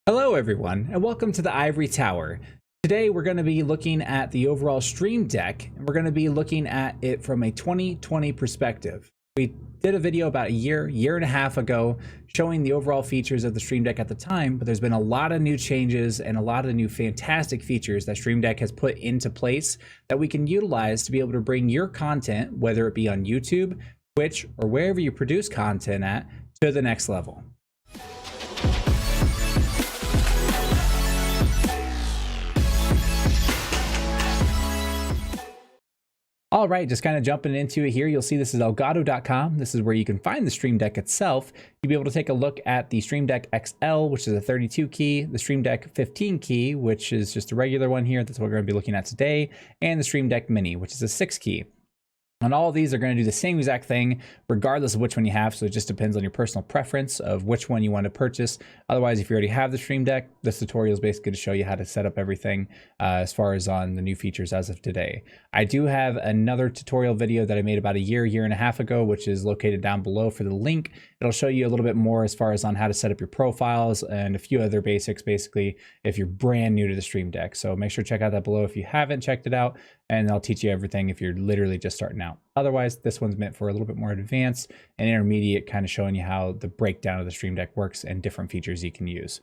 Hello everyone, and welcome to the Ivory Tower. Today we're going to be looking at the overall Stream Deck, and we're going to be looking at it from a 2020 perspective. We did a video about a year and a half ago showing the overall features of the Stream Deck at the time, but there's been a lot of new changes and a lot of new fantastic features that Stream Deck has put into place that we can utilize to be able to bring your content, whether it be on YouTube, Twitch, or wherever you produce content at, to the next level. All right, just kind of jumping into it here, you'll see this is Elgato.com. This is where you can find the Stream Deck itself. You'll be able to take a look at the Stream Deck XL, which is a 32 key, the Stream Deck 15 key, which is just a regular one here. That's what we're going to be looking at today, and the Stream Deck Mini, which is a 6 key. And all of these are going to do the same exact thing, regardless of which one you have. So it just depends on your personal preference of which one you want to purchase. Otherwise, if you already have the Stream Deck, this tutorial is basically to show you how to set up everything as far as on the new features as of today. I do have another tutorial video that I made about a year and a half ago, which is located down below for the link. It'll show you a little bit more as far as on how to set up your profiles and a few other basics, basically, if you're brand new to the Stream Deck. So make sure to check out that below if you haven't checked it out, and I'll teach you everything if you're literally just starting out. Otherwise, this one's meant for a little bit more advanced and intermediate, kind of showing you how the breakdown of the Stream Deck works and different features you can use.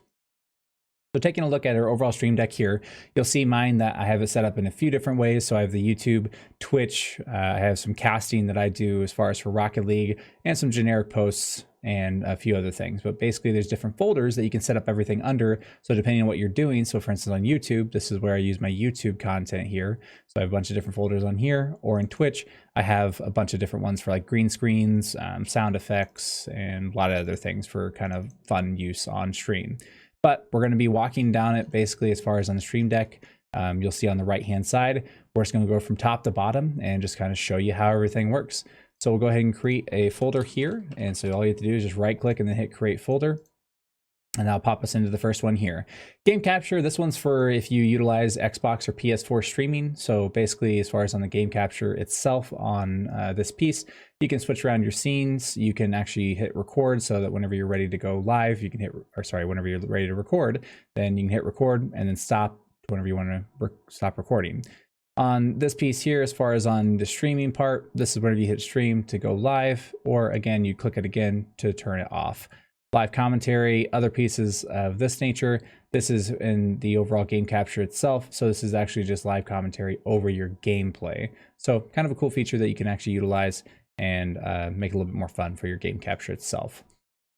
So taking a look at our overall Stream Deck here, you'll see mine that I have it set up in a few different ways. So I have the YouTube, Twitch, I have some casting that I do as far as for Rocket League, and some generic posts and a few other things. But basically there's different folders that you can set up everything under. So depending on what you're doing, so for instance on YouTube, this is where I use my YouTube content here. So I have a bunch of different folders on here, or in Twitch, I have a bunch of different ones for like green screens, sound effects, and a lot of other things for kind of fun use on stream. But we're going to be walking down it basically as far as on the Stream Deck. You'll see on the right hand side, we're just going to go from top to bottom and just kind of show you how everything works. So we'll go ahead and create a folder here. And so all you have to do is just right click and then hit create folder. And that'll pop us into the first one here. Game capture, this one's for if you utilize Xbox or PS4 streaming. So basically, as far as on the game capture itself on this piece, you can switch around your scenes. You can actually hit record so that whenever you're ready to go live, you can hit, or sorry, whenever you're ready to record, then you can hit record and then stop whenever you want to stop recording. On this piece here, as far as on the streaming part, this is whenever you hit stream to go live, or again, you click it again to turn it off. Live commentary, other pieces of this nature. This is in the overall game capture itself. So this is actually just live commentary over your gameplay. So kind of a cool feature that you can actually utilize and make it a little bit more fun for your game capture itself.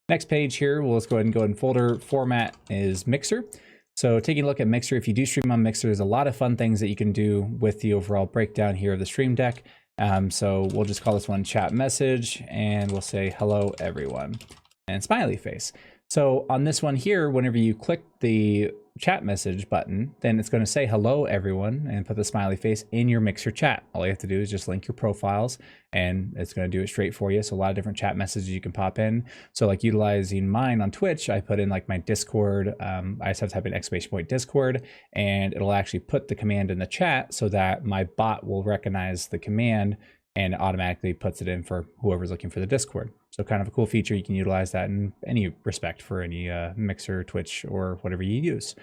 Next page here, well, let's go ahead and go in folder format is Mixer. So taking a look at Mixer, if you do stream on Mixer, there's a lot of fun things that you can do with the overall breakdown here of the Stream Deck. So we'll just call this one chat message, and we'll say hello everyone and smiley face. So on this one here, whenever you click the chat message button, then it's going to say hello everyone and put the smiley face in your Mixer chat. All you have to do is just link your profiles and it's going to do it straight for you. So a lot of different chat messages you can pop in. So like utilizing mine on Twitch, I put in like my Discord. I just have to type in !Discord, and it'll actually put the command in the chat so that my bot will recognize the command and it automatically puts it in for whoever's looking for the Discord. So kind of a cool feature. You can utilize that in any respect for any Mixer, Twitch, or whatever you use.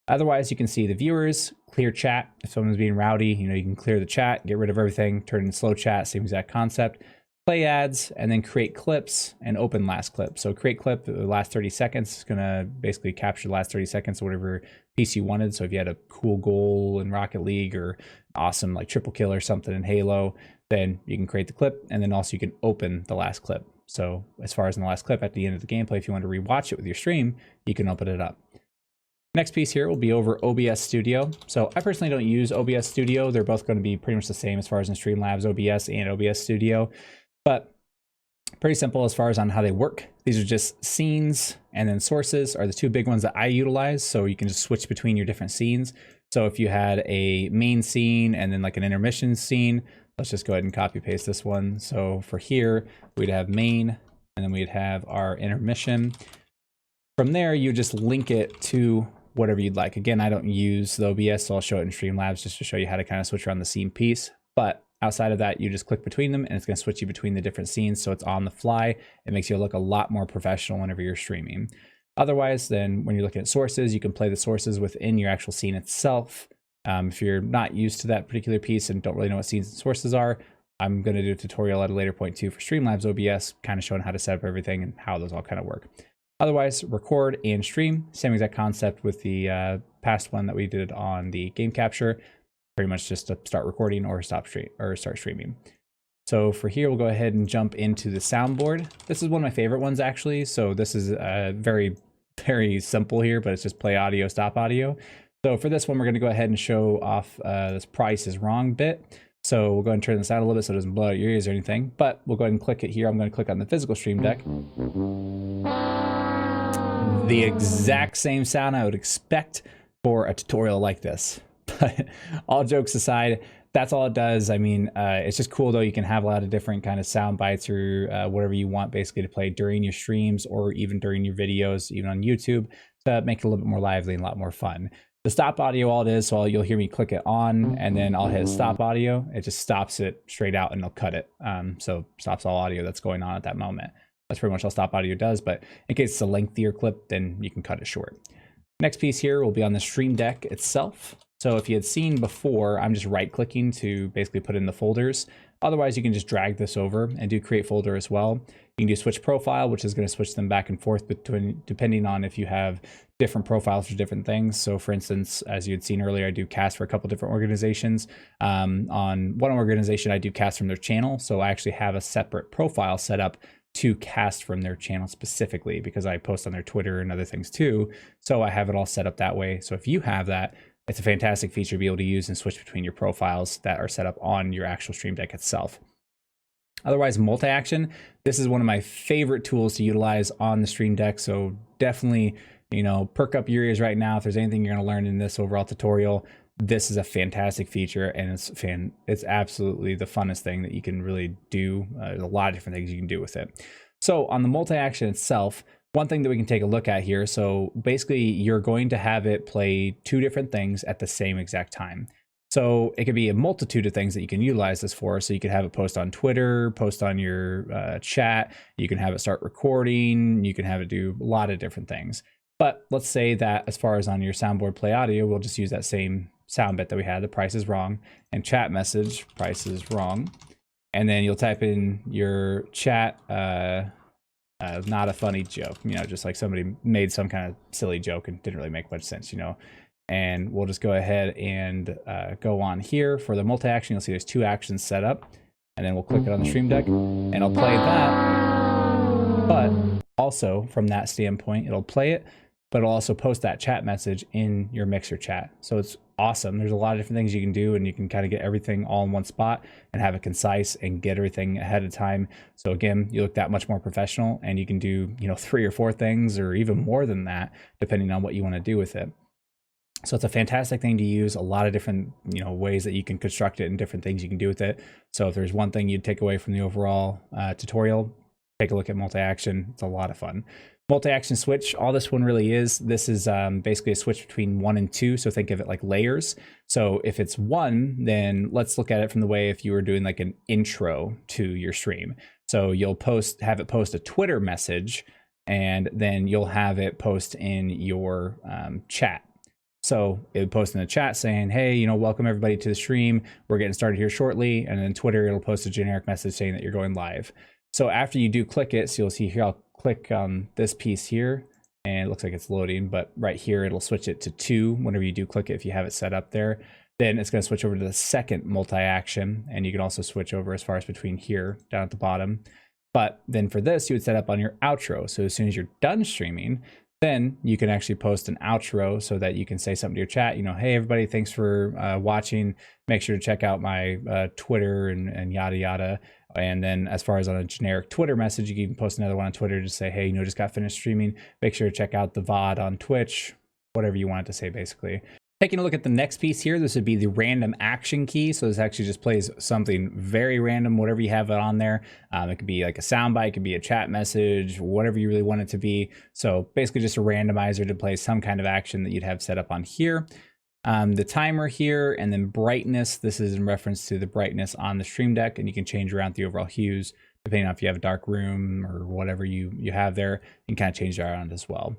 Otherwise, you can see the viewers, clear chat. If someone's being rowdy, you know, you can clear the chat, get rid of everything, turn it into slow chat, same exact concept. Play ads, and then create clips and open last clip. So create clip, the last 30 seconds is gonna basically capture the last 30 seconds of whatever piece you wanted. So if you had a cool goal in Rocket League or awesome like triple kill or something in Halo, then you can create the clip, and then also you can open the last clip. So as far as in the last clip at the end of the gameplay, if you want to rewatch it with your stream, you can open it up. Next piece here will be over OBS Studio. So I personally don't use OBS Studio. They're both going to be pretty much the same as far as in Stream Labs OBS and OBS Studio, but pretty simple as far as on how they work. These are just scenes, and then sources are the two big ones that I utilize. So you can just switch between your different scenes. So if you had a main scene and then like an intermission scene, let's just go ahead and copy paste this one. So for here, we'd have main, and then we'd have our intermission. From there, you just link it to whatever you'd like. Again, I don't use the OBS, so I'll show it in Streamlabs just to show you how to kind of switch around the scene piece. But outside of that, you just click between them and it's going to switch you between the different scenes. So it's on the fly. It makes you look a lot more professional whenever you're streaming. Otherwise, then when you're looking at sources, you can play the sources within your actual scene itself. If you're not used to that particular piece and don't really know what scenes and sources are, I'm going to do a tutorial at a later point too for Labs OBS, kind of showing how to set up everything and how those all kind of work. Otherwise, record and stream, same exact concept with the past one that we did on the game capture. Pretty much just to start recording or start streaming. So for here, we'll go ahead and jump into the soundboard. This is one of my favorite ones actually. So this is very, very simple here, but it's just play audio, stop audio. So for this one, we're going to go ahead and show off this price is wrong bit. So we'll go ahead and turn this out a little bit so it doesn't blow out your ears or anything, but we'll go ahead and click it here. I'm going to click on the physical stream deck. The exact same sound I would expect for a tutorial like this. But all jokes aside, that's all it does. I mean, it's just cool though. You can have a lot of different kind of sound bites or whatever you want basically to play during your streams or even during your videos, even on YouTube, to make it a little bit more lively and a lot more fun. The stop audio, all it is, so you'll hear me click it on and then I'll hit stop audio. It just stops it straight out and it'll cut it. So stops all audio that's going on at that moment. That's pretty much all stop audio does, but in case it's a lengthier clip, then you can cut it short. Next piece here will be on the stream deck itself. So if you had seen before, I'm just right clicking to basically put in the folders. Otherwise, you can just drag this over and do create folder as well. You can do switch profile, which is going to switch them back and forth between, depending on if you have different profiles for different things. So for instance, as you had seen earlier, I do cast for a couple different organizations. On one organization, I do cast from their channel. So I actually have a separate profile set up to cast from their channel specifically because I post on their Twitter and other things too. So I have it all set up that way. So if you have that, it's a fantastic feature to be able to use and switch between your profiles that are set up on your actual Stream Deck itself. Otherwise, multi-action, this is one of my favorite tools to utilize on the Stream Deck. So definitely, you know, perk up your ears right now. If there's anything you're going to learn in this overall tutorial, this is a fantastic feature and it's absolutely the funnest thing that you can really do. There's a lot of different things you can do with it. So on the multi-action itself, one thing that we can take a look at here. So basically you're going to have it play two different things at the same exact time. So it could be a multitude of things that you can utilize this for. So you could have it post on Twitter, post on your chat. You can have it start recording. You can have it do a lot of different things. But let's say that as far as on your soundboard play audio, we'll just use that same sound bit that we had, the price is wrong, and chat message, price is wrong. And then you'll type in your chat, not a funny joke, you know, just like somebody made some kind of silly joke and didn't really make much sense, you know. And we'll just go ahead and go on here for the multi-action. You'll see there's two actions set up, and then we'll click it on the Stream Deck and it'll play that. But also from that standpoint, it'll play it, but it'll also post that chat message in your mixer chat. So it's awesome. There's a lot of different things you can do, and you can kind of get everything all in one spot and have it concise and get everything ahead of time. So again, you look that much more professional, and you can do, you know, 3 or 4 things or even more than that, depending on what you want to do with it. So it's a fantastic thing to use, a lot of different, you know, ways that you can construct it and different things you can do with it. So if there's one thing you'd take away from the overall tutorial, take a look at multi-action. It's a lot of fun. MultiAction Switch, all this one really is, this is basically a switch between 1 and 2. So think of it like layers. So if it's 1, then let's look at it from the way if you were doing like an intro to your stream. So you'll have it post a Twitter message, and then you'll have it post in your chat. So it would post in the chat saying, hey, you know, welcome everybody to the stream. We're getting started here shortly. And then Twitter, it'll post a generic message saying that you're going live. So after you do click it, so you'll see here, I'll click on this piece here, and it looks like it's loading, but right here, it'll switch it to 2 whenever you do click it, if you have it set up there. Then it's going to switch over to the second multi-action, and you can also switch over as far as between here down at the bottom. But then for this, you would set up on your outro. So as soon as you're done streaming, then you can actually post an outro so that you can say something to your chat, you know, hey, everybody, thanks for watching. Make sure to check out my Twitter and yada, yada. And then as far as on a generic Twitter message, you can even post another one on Twitter to say, hey, you know, just got finished streaming. Make sure to check out the VOD on Twitch, whatever you want it to say, basically. Taking a look at the next piece here, this would be the random action key. So this actually just plays something very random, whatever you have it on there. It could be like a soundbite, it could be a chat message, whatever you really want it to be. So basically just a randomizer to play some kind of action that you'd have set up on here. The timer here, and then brightness. This is in reference to the brightness on the Stream Deck, and you can change around the overall hues depending on if you have a dark room or whatever you have there. You can kind of change that around as well.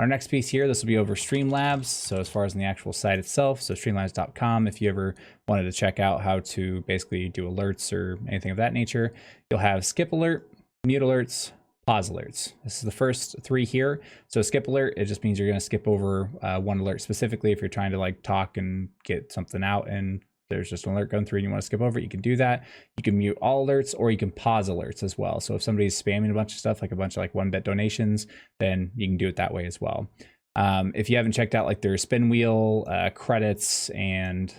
On our next piece here, this will be over Streamlabs. So as far as on the actual site itself, so streamlabs.com, if you ever wanted to check out how to basically do alerts or anything of that nature, you'll have skip alert, mute alerts, pause alerts. This is the first three here. So skip alert, it just means you're going to skip over one alert specifically. If you're trying to like talk and get something out and there's just an alert going through and you want to skip over it, you can do that. You can mute all alerts, or you can pause alerts as well. So if somebody's spamming a bunch of stuff, like a bunch of like 1-bit donations, then you can do it that way as well. If you haven't checked out like their spin wheel, credits, and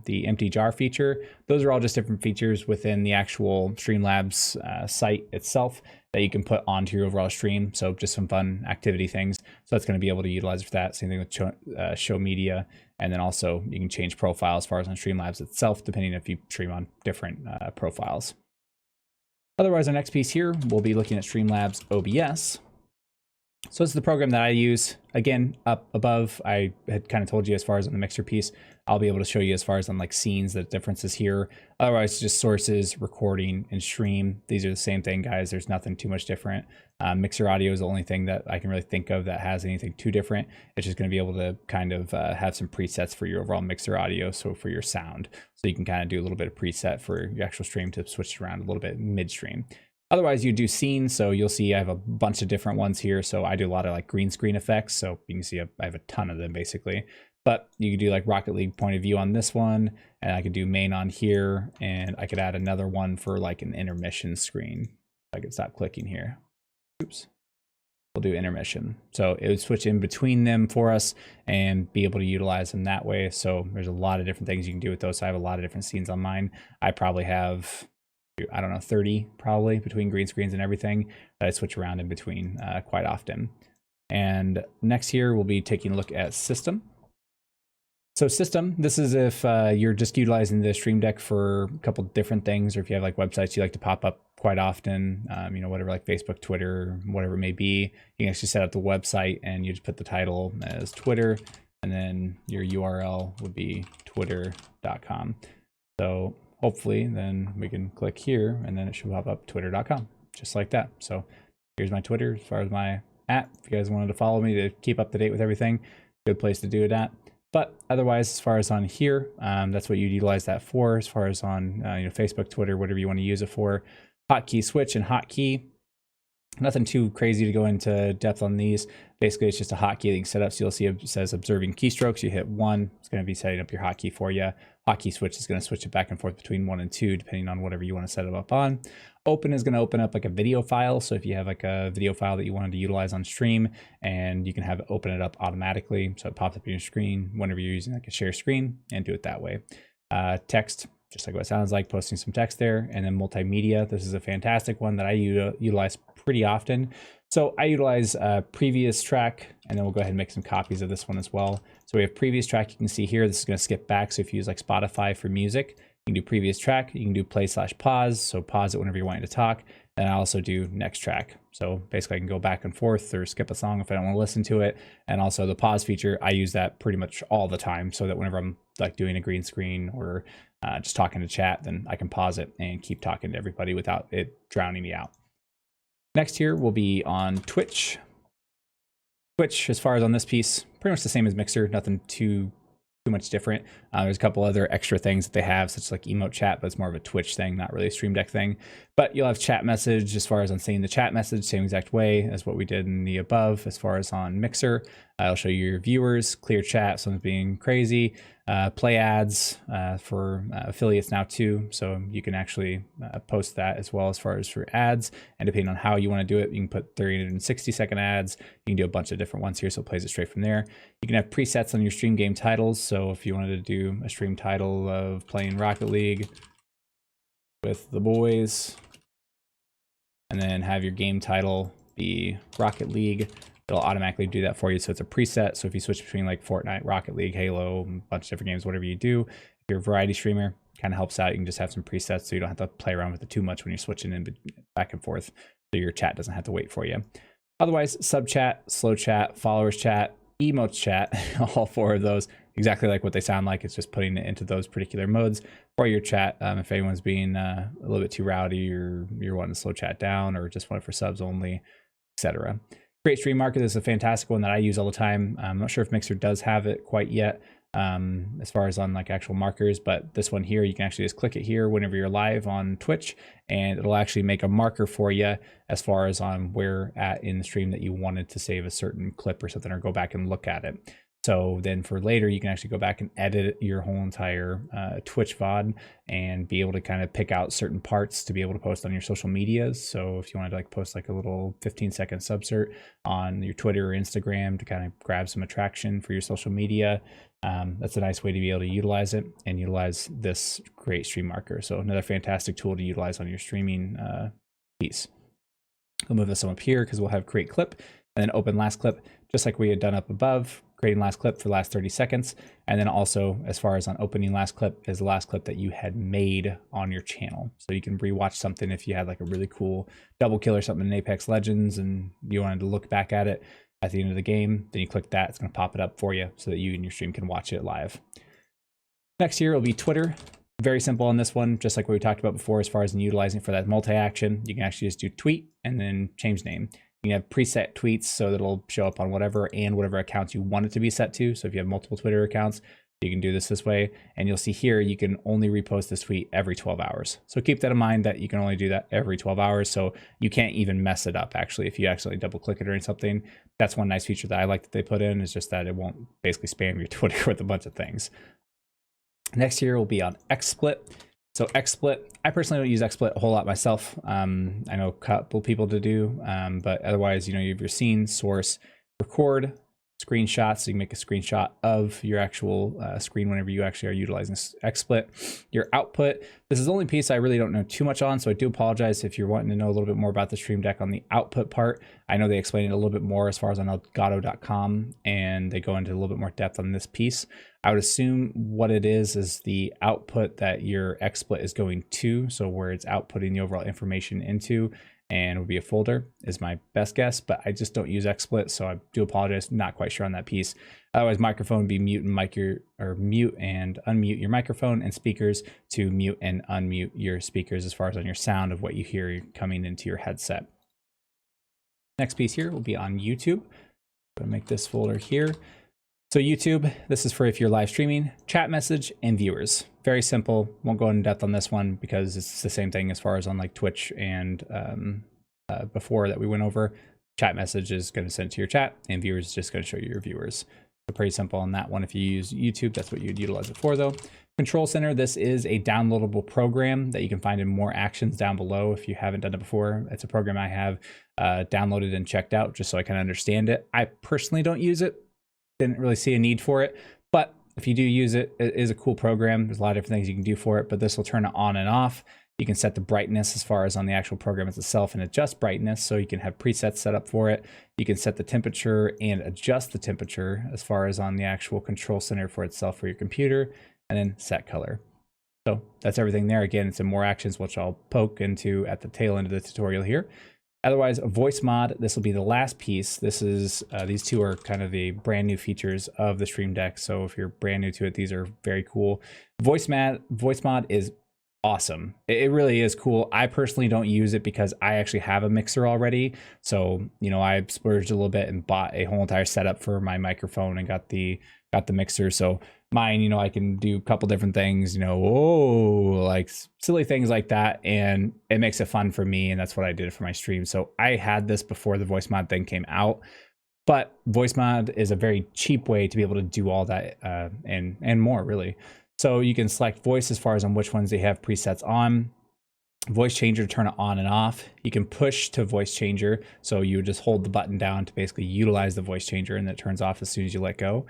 the empty jar feature, those are all just different features within the actual Streamlabs site itself that you can put onto your overall stream. So just some fun activity things. So that's going to be able to utilize for that. Same thing with show media. And then also you can change profiles as far as on Streamlabs itself, depending if you stream on different profiles. Otherwise, our next piece here, we'll be looking at Streamlabs OBS. So this is the program that I use. Again, up above, I had kind of told you as far as on the mixer piece, I'll be able to show you as far as on like scenes, the differences here. Otherwise, just sources, recording, and stream. These are the same thing, guys. There's nothing too much different. Mixer audio is the only thing that I can really think of that has anything too different. It's just going to be able to kind of have some presets for your overall mixer audio, so for your sound. So you can kind of do a little bit of preset for your actual stream to switch around a little bit midstream. Otherwise, you do scenes, so you'll see I have a bunch of different ones here. So I do a lot of like green screen effects, so you can see I have a ton of them basically. But you can do like Rocket League point of view on this one, and I could do main on here, and I could add another one for like an intermission screen. I could stop clicking here. Oops. We'll do intermission. So it would switch in between them for us and be able to utilize them that way. So there's a lot of different things you can do with those. So I have a lot of different scenes on mine. I probably have, I don't know, 30 probably between green screens and everything that I switch around in between quite often. And next here, we'll be taking a look at system. So system, this is if you're just utilizing the Stream Deck for a couple different things, or if you have like websites you like to pop up quite often, you know, whatever, like Facebook, Twitter, whatever it may be, you can actually set up the website and you just put the title as Twitter, and then your URL would be twitter.com. So hopefully then we can click here and then it should pop up twitter.com, just like that. So here's my Twitter as far as my @ if you guys wanted to follow me to keep up to date with everything, good place to do it at. But otherwise, as far as on here, that's what you'd utilize that for. As far as on you know, Facebook, Twitter, whatever you want to use it for. Hotkey switch and hotkey. Nothing too crazy to go into depth on these. Basically, it's just a hotkey that you can set up. So you'll see it says observing keystrokes. You hit 1, it's going to be setting up your hotkey for you. Hotkey switch is going to switch it back and forth between 1 and 2, depending on whatever you want to set it up on. Open is going to open up like a video file. So if you have like a video file that you wanted to utilize on stream, and you can have it open it up automatically. So it pops up on your screen whenever you're using like a share screen, and do it that way. Text, just like what it sounds like, posting some text there. And then multimedia, this is a fantastic one that I utilize pretty often. So I utilize previous track, and then we'll go ahead and make some copies of this one as well. So we have previous track, you can see here, this is going to skip back. So if you use like Spotify for music, you can do previous track, you can do play/pause. So pause it whenever you're wanting to talk. And I also do next track. So basically I can go back and forth or skip a song if I don't want to listen to it. And also the pause feature, I use that pretty much all the time, so that whenever I'm like doing a green screen or just talking to chat, then I can pause it and keep talking to everybody without it drowning me out. Next here will be on Twitch. Twitch, as far as on this piece, pretty much the same as Mixer, nothing too much different. There's a couple other extra things that they have, such as like emote chat, but it's more of a Twitch thing, not really a Stream Deck thing. But you'll have chat message. As far as on seeing the chat message, same exact way as what we did in the above. As far as on Mixer, I'll show you your viewers, clear chat, someone's being crazy, play ads for affiliates now too, so you can actually post that as well as far as for ads. And depending on how you want to do it, you can put 360-second ads. You can do a bunch of different ones here, so it plays it straight from there. You can have presets on your stream game titles. So if you wanted to do a stream title of playing Rocket League with the boys, and then have your game title be Rocket League, it'll automatically do that for you. So it's a preset. So if you switch between like Fortnite, Rocket League, Halo, a bunch of different games, whatever you do, if you're a variety streamer, kind of helps out. You can just have some presets so you don't have to play around with it too much when you're switching in back and forth, so your chat doesn't have to wait for you. Otherwise, sub chat, slow chat, followers chat, emotes chat, all 4 of those, exactly like what they sound like. It's just putting it into those particular modes for your chat. If anyone's being a little bit too rowdy, or you're wanting to slow chat down, or just want it for subs only, etc. Great stream marker. This is a fantastic one that I use all the time. I'm not sure if Mixer does have it quite yet, as far as on like actual markers, but this one here, you can actually just click it here whenever you're live on Twitch, and it'll actually make a marker for you as far as on where at in the stream that you wanted to save a certain clip or something, or go back and look at it. So then for later, you can actually go back and edit your whole entire Twitch VOD and be able to kind of pick out certain parts to be able to post on your social medias. So if you wanted to like post like a little 15-second subsert on your Twitter or Instagram to kind of grab some attraction for your social media, that's a nice way to be able to utilize it and utilize this great stream marker. So another fantastic tool to utilize on your streaming piece. We'll move this one up here because we'll have create clip and then open last clip, just like we had done up above, creating last clip for the last 30 seconds. And then also, as far as on opening last clip, is the last clip that you had made on your channel. So you can rewatch something if you had like a really cool double kill or something in Apex Legends and you wanted to look back at it at the end of the game, then you click that, it's gonna pop it up for you so that you and your stream can watch it live. Next here will be Twitter. Very simple on this one, just like what we talked about before as far as utilizing for that multi-action. You can actually just do tweet and then change name. You can have preset tweets so that it'll show up on whatever accounts you want it to be set to. So if you have multiple Twitter accounts, you can do this way. And you'll see here, you can only repost this tweet every 12 hours. So keep that in mind that you can only do that every 12 hours. So you can't even mess it up actually. If you accidentally double click it or something, that's one nice feature that I like that they put in, is just that it won't basically spam your Twitter with a bunch of things. Next here will be on XSplit. So XSplit, I personally don't use XSplit a whole lot myself. I know a couple people to do, but otherwise, you know, you have your scene, source, record, screenshots. So you can make a screenshot of your actual screen whenever you actually are utilizing XSplit. Your output, this is the only piece I really don't know too much on, so I do apologize if you're wanting to know a little bit more about the Stream Deck on the output part. I know they explain it a little bit more as far as on Elgato.com, and they go into a little bit more depth on this piece. I would assume what it is the output that your XSplit is going to, so where it's outputting the overall information into, and would be a folder is my best guess, but I just don't use XSplit, so I do apologize, not quite sure on that piece. Otherwise, microphone would be mute and unmute your microphone, and speakers to mute and unmute your speakers as far as on your sound of what you hear coming into your headset. Next piece here will be on YouTube. I'm gonna make this folder here. So YouTube, this is for if you're live streaming, chat message, and viewers. Very simple. Won't go in depth on this one because it's the same thing as far as on like Twitch and before that we went over. Chat message is going to send to your chat, and viewers is just going to show you your viewers. So pretty simple on that one. If you use YouTube, that's what you'd utilize it for though. Control Center, this is a downloadable program that you can find in more actions down below if you haven't done it before. It's a program I have downloaded and checked out just so I can understand it. I personally don't use it. Didn't really see a need for it, but if you do use it, it is a cool program. There's a lot of different things you can do for it, but this will turn it on and off. You can set the brightness as far as on the actual program itself and adjust brightness, so you can have presets set up for it. You can set the temperature and adjust the temperature as far as on the actual control center for itself for your computer, and then set color. So that's everything there. Again, it's in more actions, which I'll poke into at the tail end of the tutorial here. Otherwise, voice mod, this will be the last piece. This is, these two are kind of the brand new features of the Stream Deck. So if you're brand new to it, these are very cool. Voice mod is awesome. It really is cool. I personally don't use it because I actually have a mixer already. So, you know, I splurged a little bit and bought a whole entire setup for my microphone and got the mixer. So mine, you know, I can do a couple different things, you know, like silly things like that. And it makes it fun for me. And that's what I did for my stream. So I had this before the voice mod thing came out, but voice mod is a very cheap way to be able to do all that and more really. So you can select voice as far as on which ones they have presets on. Voice changer to turn it on and off. You can push to voice changer. So you just hold the button down to basically utilize the voice changer, and it turns off as soon as you let go.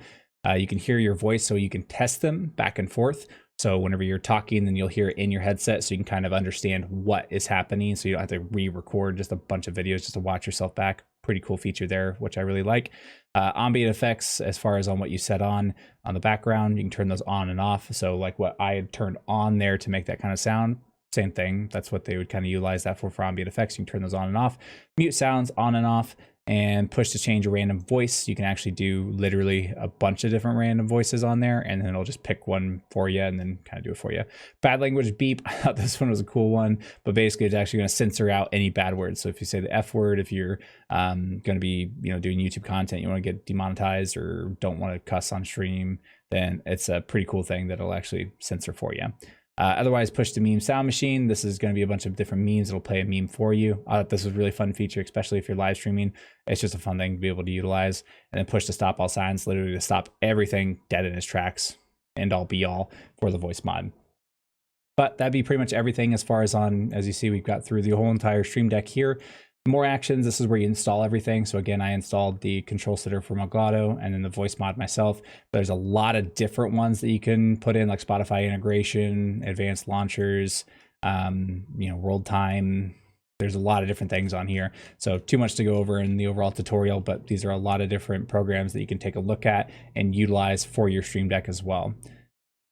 You can hear your voice, so you can test them back and forth. So whenever you're talking, then you'll hear it in your headset, so you can kind of understand what is happening. So you don't have to re-record just a bunch of videos just to watch yourself back. Pretty cool feature there, which I really like. Ambient effects, as far as on what you set on the background, you can turn those on and off. So like what I had turned on there to make that kind of sound, same thing. That's what they would kind of utilize that for ambient effects. You can turn those on and off. Mute sounds on and off. and push to change a random voice. You can actually do literally a bunch of different random voices on there, and then it'll just pick one for you and then kind of do it for you. Bad language beep. I thought this one was a cool one, but basically it's actually going to censor out any bad words. So if you say the F word, if you're going to be, doing YouTube content, you want to get demonetized or don't want to cuss on stream, then it's a pretty cool thing that'll actually censor for you. Otherwise, push to meme sound machine. This is going to be a bunch of different memes. It'll play a meme for you. I thought this was a really fun feature, especially if you're live streaming. It's just a fun thing to be able to utilize. And then push to stop all signs, literally to stop everything dead in its tracks, and all be all for the voice mod. But that'd be pretty much everything as far as you see, we've got through the whole entire Stream Deck here. More actions, this is where you install everything. So again, I installed the control center from Elgato and then the voice mod myself. There's a lot of different ones that you can put in, like Spotify integration, advanced launchers, world time. There's a lot of different things on here. So too much to go over in the overall tutorial, but these are a lot of different programs that you can take a look at and utilize for your Stream Deck as well.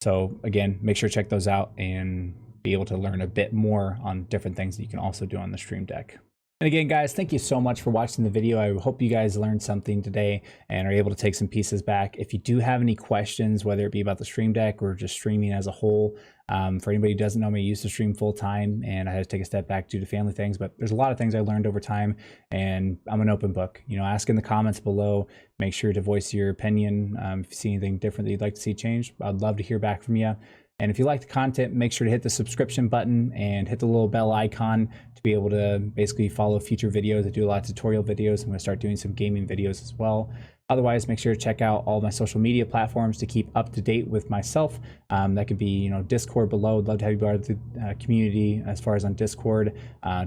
So again, make sure to check those out and be able to learn a bit more on different things that you can also do on the Stream Deck. And again, guys, thank you so much for watching the video. I hope you guys learned something today and are able to take some pieces back. If you do have any questions, whether it be about the Stream Deck or just streaming as a whole, for anybody who doesn't know me, I used to stream full time and I had to take a step back due to family things, but there's a lot of things I learned over time and I'm an open book. Ask in the comments below, make sure to voice your opinion. If you see anything different that you'd like to see changed, I'd love to hear back from you. And if you like the content, make sure to hit the subscription button and hit the little bell icon to be able to basically follow future videos. I do a lot of tutorial videos. I'm going to start doing some gaming videos as well. Otherwise, make sure to check out all my social media platforms to keep up to date with myself. That could be, Discord below. I'd love to have you part of the community as far as on Discord,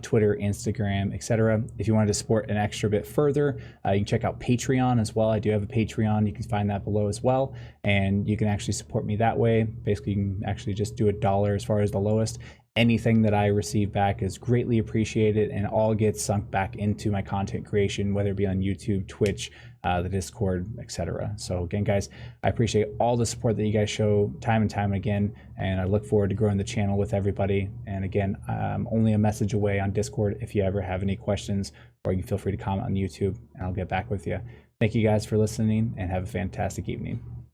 Twitter, Instagram, etc. If you wanted to support an extra bit further, you can check out Patreon as well. I do have a Patreon. You can find that below as well. And you can actually support me that way. Basically, you can actually just do $1 as far as the lowest. Anything that I receive back is greatly appreciated and all gets sunk back into my content creation, whether it be on YouTube, Twitch, the Discord, etc. So again, guys, I appreciate all the support that you guys show time and time again, and I look forward to growing the channel with everybody. And again, I'm only a message away on Discord if you ever have any questions, or you can feel free to comment on YouTube and I'll get back with you. Thank you guys for listening and have a fantastic evening.